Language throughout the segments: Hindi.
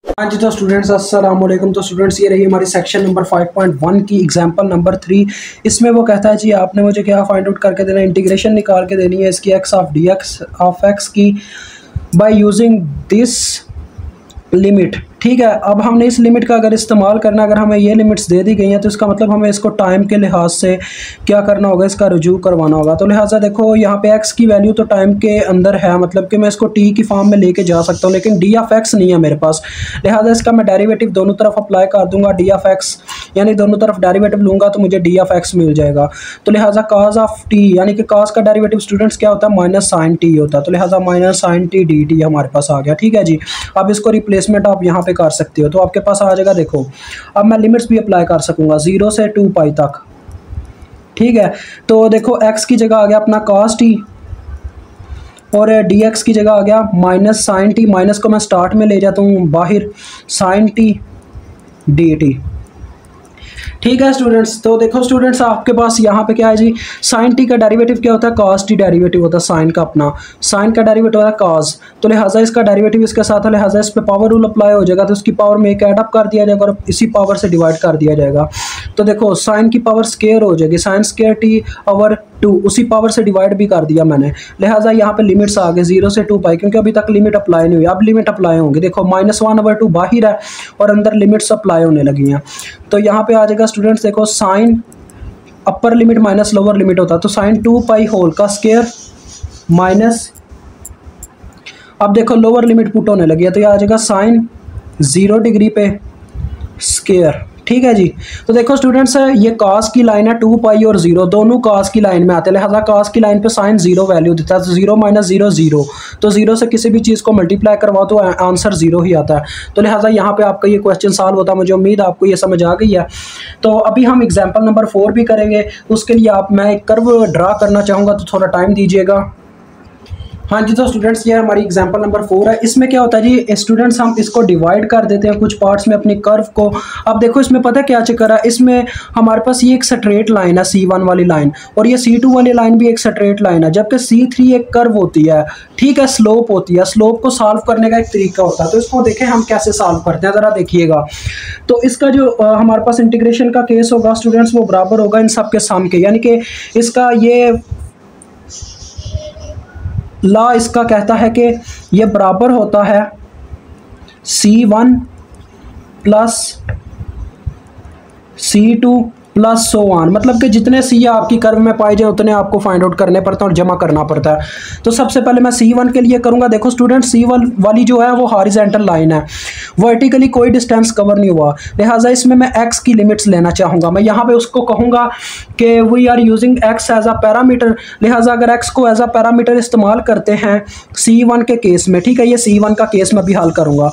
हाँ जी, तो स्टूडेंट्स अस्सलाम वालेकुम। तो स्टूडेंट्स ये रही हमारी सेक्शन नंबर 5.1 की एग्जांपल नंबर 3। इसमें वो कहता है जी आपने मुझे क्या फाइंड आउट करके देना है, इंटीग्रेशन निकाल के देनी है इसकी x of dx of x की बाय यूजिंग दिस लिमिट। ठीक है, अब हमने इस लिमिट का अगर इस्तेमाल करना, अगर हमें ये लिमिट्स दे दी गई हैं तो इसका मतलब हमें इसको टाइम के लिहाज से क्या करना होगा, इसका रुजू करवाना होगा। तो लिहाजा देखो यहाँ पे x की वैल्यू तो टाइम के अंदर है, मतलब कि मैं इसको t की फॉर्म में लेके जा सकता हूँ, लेकिन d ऑफ x नहीं है मेरे पास। लिहाजा इसका मैं डेरिवेटिव दोनों तरफ अप्लाई कर दूंगा, d ऑफ x यानी दोनों तरफ डेरिवेटिव लूंगा तो मुझे d ऑफ x मिल जाएगा। तो लिहाजा cos ऑफ t यानी कि cos का डेरिवेटिव स्टूडेंट्स क्या होता है, माइनस साइन t होता है। तो लिहाजा माइनस साइन t dt हमारे पास आ गया। ठीक है जी, अब इसको रिप्लेसमेंट आप यहाँ पे कर सकते हो तो आपके पास आ जाएगा। देखो अब मैं लिमिट्स भी अप्लाई कर सकूंगा 0 से 2 पाई तक। ठीक है, तो देखो x की जगह आ गया अपना cos t और dx की जगह आ गया माइनस साइन t। माइनस को मैं स्टार्ट में ले जाता हूँ बाहर, साइन t dt। ठीक है स्टूडेंट्स, तो देखो स्टूडेंट्स आपके पास यहाँ पे क्या है जी, साइन टी का डेरिवेटिव क्या होता है, cos टी डेरिवेटिव होता है साइन का, अपना साइन का डेरिवेटिव होता है cos। तो लिहाजा इसका डेरिवेटिव इसके साथ है, लिहाजा इस पे पावर रूल अप्लाई हो जाएगा, तो उसकी पावर में एक एडअप कर दिया जाएगा और इसी पावर से डिवाइड कर दिया जाएगा। तो देखो साइन की पावर स्केयर हो जाएगी, साइन स्केयर टी ओवर 2, उसी पावर से डिवाइड भी कर दिया मैंने। लिहाजा यहाँ पे लिमिट्स आ गए 0 से 2 पाई, क्योंकि अभी तक लिमिट अप्लाई नहीं हुई, अब लिमिट अप्लाई होंगी। देखो -1/2 बाहर है और अंदर लिमिट्स अप्लाई होने लगी हैं। तो यहाँ पे आ जाएगा स्टूडेंट्स, देखो sine upper limit minus lower limit होता है, तो साइन 2 पाई होल का स्केयर माइनस, अब देखो लोअर लिमिट पुट होने लगी है तो ये आ जाएगा साइन 0 डिग्री पे स्केयर। ठीक है जी, तो देखो स्टूडेंट्स ये cos की लाइन है 2 पाई और 0 दोनों cos की लाइन में आते हैं, लिहाजा cos की लाइन पे साइन 0 वैल्यू देता है, तो 0 माइनस 0 0, तो 0 से किसी भी चीज़ को मल्टीप्लाई करवाओ तो आंसर 0 ही आता है। तो लिहाजा यहाँ पे आपका ये क्वेश्चन सॉल्व होता है। मुझे उम्मीद आपको ये समझ आ गई है। तो अभी हम एग्जाम्पल नंबर 4 भी करेंगे, उसके लिए मैं एक कर्व ड्रा करना चाहूँगा तो थोड़ा टाइम दीजिएगा। हाँ जी, तो स्टूडेंट्स ये हमारी एग्जांपल नंबर 4 है। इसमें क्या होता है जी स्टूडेंट्स, हम इसको डिवाइड कर देते हैं कुछ पार्ट्स में अपनी कर्व को। अब देखो इसमें पता है क्या चक्कर है, इसमें हमारे पास ये एक स्ट्रेट लाइन है C1 वाली लाइन, और ये C2 वाली लाइन भी एक स्ट्रेट लाइन है, जबकि C3 एक कर्व होती है। ठीक है, स्लोप होती है। स्लोप को सॉल्व करने का एक तरीका होता है, तो इसको देखें हम कैसे सॉल्व करते हैं, ज़रा देखिएगा। तो इसका जो हमारे पास इंटीग्रेशन का केस होगा स्टूडेंट्स, वो बराबर होगा इन सब के सम के, यानी कि इसका ये लॉ इसका कहता है कि ये बराबर होता है C1 plus C2 plus so on, मतलब कि जितने सी आपकी कर्व में पाए जाए उतने आपको फाइंड आउट करने पड़ते हैं और जमा करना पड़ता है। तो सबसे पहले मैं C1 के लिए करूंगा। देखो स्टूडेंट C1 वाली जो है वो हॉरिजॉन्टल लाइन है, वर्टिकली कोई डिस्टेंस कवर नहीं हुआ, लिहाजा इसमें मैं x की लिमिट्स लेना चाहूँगा। मैं यहाँ पे उसको कहूँगा कि we are using x as a parameter, लिहाजा अगर x को एज अ पैरामीटर इस्तेमाल करते हैं C1 के केस में, ठीक है, ये C1 का केस मैं भी हल करूँगा।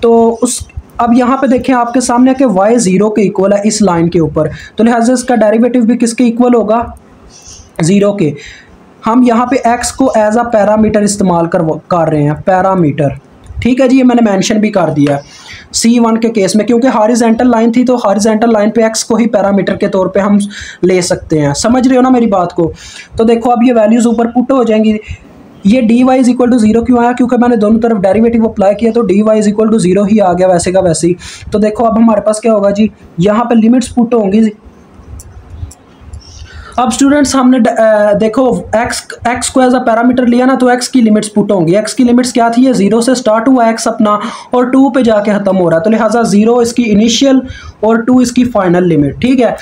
तो उस अब यहाँ पे देखें आपके सामने कि y 0 के इक्वल है इस लाइन के ऊपर, तो लिहाजा इसका डेरिवेटिव भी किसके इक्वल होगा, 0 के। हम यहाँ पे x को एज अ पैरामीटर इस्तेमाल कर रहे हैं, पैरामीटर। ठीक है जी, ये मैंने मेंशन भी कर दिया है C1 के केस में, क्योंकि हॉरिजॉन्टल लाइन थी तो हॉरिजॉन्टल लाइन पे x को ही पैरामीटर के तौर पे हम ले सकते हैं। समझ रहे हो ना मेरी बात को। तो देखो अब ये वैल्यूज़ ऊपर पुट हो जाएंगी। ये dy इज इक्वल टू 0 क्यों आया, क्योंकि मैंने दोनों तरफ डेरिवेटिव अप्लाई किया, तो dy इज इक्वल टू 0 ही आ गया वैसे का वैसे ही। तो देखो अब हमारे पास क्या होगा जी, यहाँ पे लिमिट्स पुट होंगी। अब स्टूडेंट्स हमने देखो x को एज अ पैरामीटर लिया ना, तो x की लिमिट्स पुट होंगी। x की लिमिट्स क्या थी, ये 0 से स्टार्ट हुआ x अपना और 2 पे जाके ख़त्म हो रहा है, तो लिहाजा 0 इसकी इनिशियल और 2 इसकी फाइनल लिमिट। ठीक है,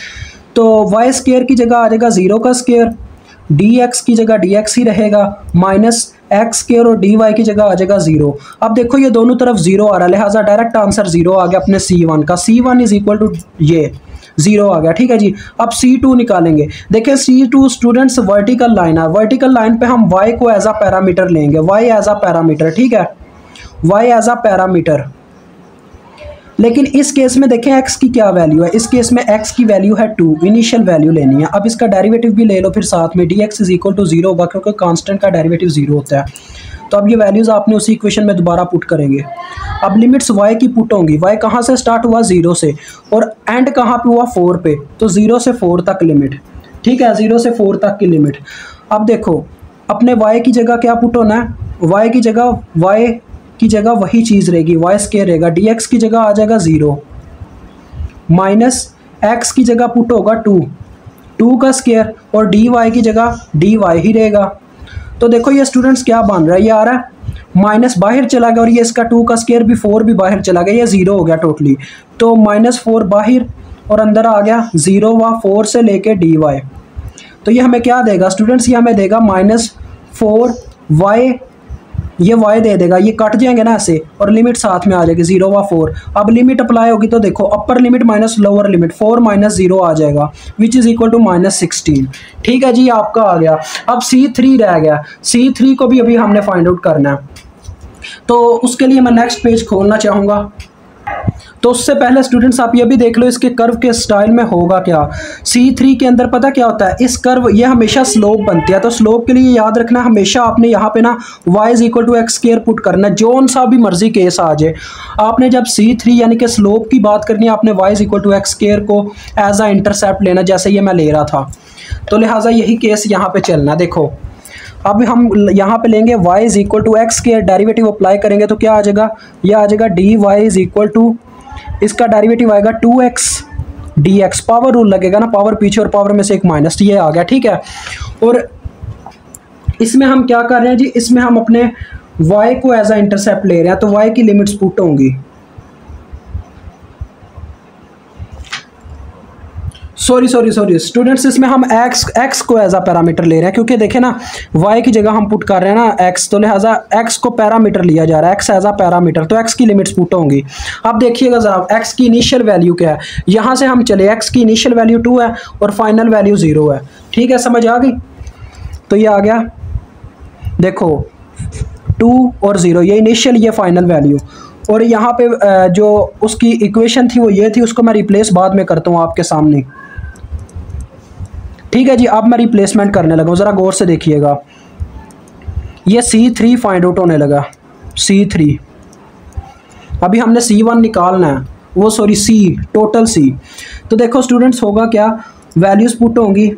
तो y स्क्वायर की जगह आ जाएगा 0 का स्क्वायर, dx की जगह dx ही रहेगा, माइनस एक्स स्क्वायर और dy की जगह आ जाएगा 0। अब देखो ये दोनों तरफ 0 आ रहा है, लिहाजा डायरेक्ट आंसर 0 आ गया अपने C1 का। C1 इज इक्वल टू ये 0 आ गया। ठीक है जी, अब C2 निकालेंगे। देखिए C2 स्टूडेंट्स वर्टिकल लाइन है, वर्टिकल लाइन पे हम y को एज अ पैरामीटर लेंगे, y एज अ पैरामीटर। ठीक है, y एज अ पैरामीटर। लेकिन इस केस में देखें x की क्या वैल्यू है, इस केस में x की वैल्यू है 2, इनिशियल वैल्यू लेनी है। अब इसका डेरिवेटिव भी ले लो फिर साथ में, dx इज इक्वल टू 0 होगा, क्योंकि कांस्टेंट का डेरिवेटिव 0 होता है। तो अब ये वैल्यूज़ आपने उसी इक्वेशन में दोबारा पुट करेंगे। अब लिमिट्स y की पुट होंगी, y कहाँ से स्टार्ट हुआ, 0 से, और एंड कहाँ पे हुआ, 4 पे, तो 0 से 4 तक लिमिट। ठीक है, 0 से 4 तक की लिमिट। अब देखो अपने y की जगह क्या पुट होना है, y की जगह y की जगह वही चीज़ रहेगी, वाई स्केयर रहेगा, डी एक्स की जगह आ जाएगा 0, माइनस एक्स की जगह पुट होगा 2 का स्केयर, और डी वाई की जगह डी वाई ही रहेगा। तो देखो ये स्टूडेंट्स क्या बन रहा है, ये आ रहा है माइनस बाहर चला गया, और ये इसका 2 का स्केयर भी 4 भी बाहर चला गया, ये 0 हो गया टोटली। तो -4 बाहर और अंदर आ गया 0 व 4 से लेके डी वाई। तो ये हमें क्या देगा स्टूडेंट्स, ये हमें देगा -4 वाई, ये y दे देगा, ये कट जाएंगे ना ऐसे, और लिमिट साथ में आ जाएगी 0 व 4। अब लिमिट अप्लाई होगी तो देखो अपर लिमिट माइनस लोअर लिमिट 4 - 0 आ जाएगा, विच इज़ इक्वल टू -16। ठीक है जी, आपका आ गया। अब C3 रह गया, C3 को भी अभी हमने फाइंड आउट करना है, तो उसके लिए मैं नेक्स्ट पेज खोलना चाहूँगा। तो उससे पहले स्टूडेंट्स आप ये भी देख लो इसके कर्व के स्टाइल में होगा क्या। C3 के अंदर पता क्या होता है, इस कर्व ये हमेशा स्लोप बनती है, तो स्लोप के लिए याद रखना हमेशा आपने यहाँ पे ना y = x स्क्वायर पुट करना है, जोन सा भी मर्जी केस आ जाए। आपने जब C3 यानी कि स्लोप की बात करनी है, आपने y = x स्क्वायर को एज आ इंटरसेप्ट लेना, जैसे ये मैं ले रहा था, तो लिहाजा यही केस यहाँ पे चलना। देखो अब हम यहाँ पे लेंगे y = x square, derivative apply करेंगे तो क्या आ जाएगा, ये आ जाएगा dy = इसका डेरिवेटिव आएगा 2x dx, पावर रूल लगेगा ना, पावर पीछे और पावर में से एक माइनस, ये आ गया। ठीक है, और इसमें हम क्या कर रहे हैं जी, इसमें हम अपने y को एज आ इंटरसेप्ट ले रहे हैं, तो y की लिमिट्स पुट होंगी, सॉरी स्टूडेंट्स, इसमें हम x को एज आ पैरामीटर ले रहे हैं, क्योंकि देखें ना y की जगह हम पुट कर रहे हैं ना x, तो लिहाजा x को पैरामीटर लिया जा रहा है, x एज आ पैरामीटर, तो x की लिमिट्स पुट होंगी। अब देखिएगा ज़रा x की इनिशियल वैल्यू क्या है, यहाँ से हम चले, x की इनिशियल वैल्यू 2 है और फाइनल वैल्यू 0 है। ठीक है, समझ आ गई। तो ये आ गया, देखो 2 और 0, ये इनिशियल, ये फाइनल वैल्यू, और यहाँ पे जो उसकी इक्वेशन थी वो ये थी, उसको मैं रिप्लेस बाद में करता हूँ आपके सामने। ठीक है जी, अब मैं रिप्लेसमेंट करने लगा हूँ, ज़रा गौर से देखिएगा। ये C3 फाइंड आउट होने लगा, C3। अभी हमने C1 निकालना है, वो सॉरी C, टोटल C। तो देखो स्टूडेंट्स होगा क्या, वैल्यूज़ पुट होंगी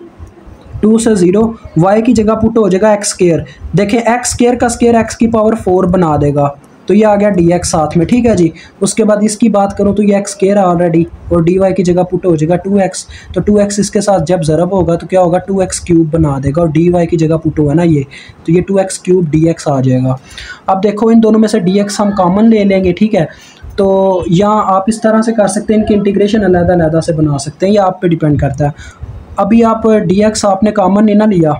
2 से 0, y की जगह पुट हो जाएगा x स्क्वायर। देखें x स्क्वायर का स्क्वायर x की पावर 4 बना देगा, तो ये आ गया dx साथ में। ठीक है जी, उसके बाद इसकी बात करूँ तो ये x स्क्वायर ऑलरेडी, और dy की जगह पुट हो जाएगा 2x, तो 2x इसके साथ जब ज़रब होगा तो क्या होगा, 2x क्यूब बना देगा, और dy की जगह पुट हुआ ना ये, तो ये 2x क्यूब dx आ जाएगा। अब देखो इन दोनों में से dx हम कॉमन ले लेंगे। ठीक है, तो यहाँ आप इस तरह से कर सकते हैं, इनकी इंटीग्रेशन अलग-अलग से बना सकते हैं, ये आप पे डिपेंड करता है। अभी आप dx आपने कॉमन नहीं ना लिया,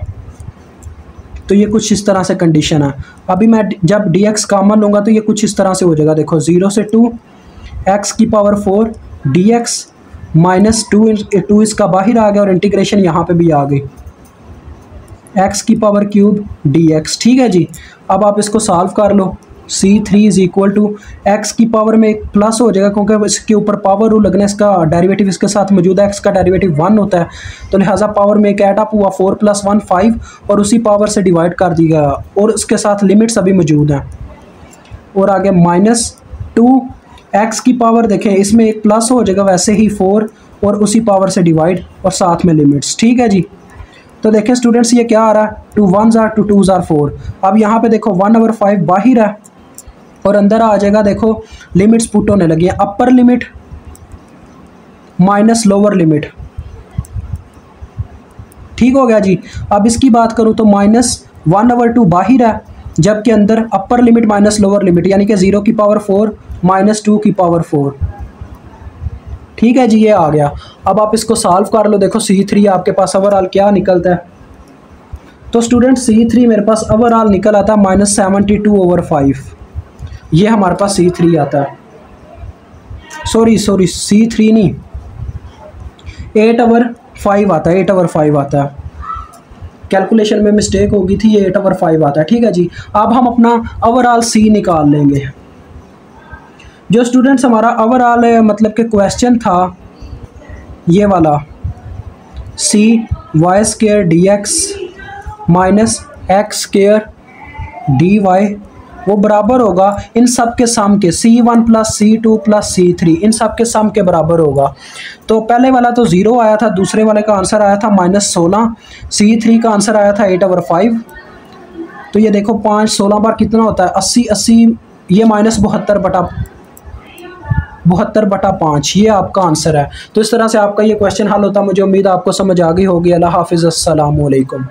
तो ये कुछ इस तरह से कंडीशन है। अभी मैं जब dx कॉमन लूँगा तो ये कुछ इस तरह से हो जाएगा, देखो 0 से 2 x की पावर 4 dx -2 इसका बाहर आ गया, और इंटीग्रेशन यहाँ पे भी आ गई, x की पावर क्यूब dx। ठीक है जी, अब आप इसको सॉल्व कर लो। C3 = x की पावर में एक प्लस हो जाएगा, क्योंकि इसके ऊपर पावर रूल लगना, इसका डेरिवेटिव इसके साथ मौजूद है, x का डेरिवेटिव 1 होता है, तो लिहाजा पावर में एक ऐड अप हुआ, 4 + 1 5, और उसी पावर से डिवाइड कर दिया, और उसके साथ लिमिट्स अभी मौजूद हैं। और आगे -2 x की पावर, देखें इसमें एक प्लस हो जाएगा, वैसे ही 4 और उसी पावर से डिवाइड, और साथ में लिमिट्स। ठीक है जी, तो देखें स्टूडेंट्स ये क्या आ रहा है, 2 1s are 2 2s are 4। अब यहाँ पे देखो 1/5 बाहर है, और अंदर आ जाएगा, देखो लिमिट्स पुट होने लगी है, अपर लिमिट माइनस लोअर लिमिट। ठीक हो गया जी। अब इसकी बात करूँ तो -1/2 बाहर है, जबकि अंदर अपर लिमिट माइनस लोअर लिमिट, यानी कि 0 की पावर 4 -2 की पावर 4। ठीक है जी, ये आ गया। अब आप इसको सॉल्व कर लो, देखो C3 आपके पास ओवरऑल क्या निकलता है। तो स्टूडेंट C3 मेरे पास ओवरऑल निकल आता है -72/5, ये हमारे पास C3 आता है। सॉरी C3 नहीं, 8/5 आता है, 8/5 आता है, कैलकुलेशन में मिस्टेक होगी थी, ये 8/5 आता है। ठीक है जी, अब हम अपना ओवरऑल C निकाल लेंगे। जो स्टूडेंट्स हमारा ओवरऑल मतलब कि क्वेश्चन था ये वाला, C y² dx -x² dy, वो बराबर होगा इन सब के सम के, C1 + C2 + C3, इन सब के सम के बराबर होगा। तो पहले वाला तो 0 आया था, दूसरे वाले का आंसर आया था -16, C3 का आंसर आया था 8/5। तो ये देखो 5 16 बार कितना होता है, 80 80 ये -72/5 ये आपका आंसर है। तो इस तरह से आपका ये क्वेश्चन हल होता है। मुझे उम्मीद है आपको समझ आ गई होगी। अल्लाह हाफिज़, अस्सलाम वालेकुम।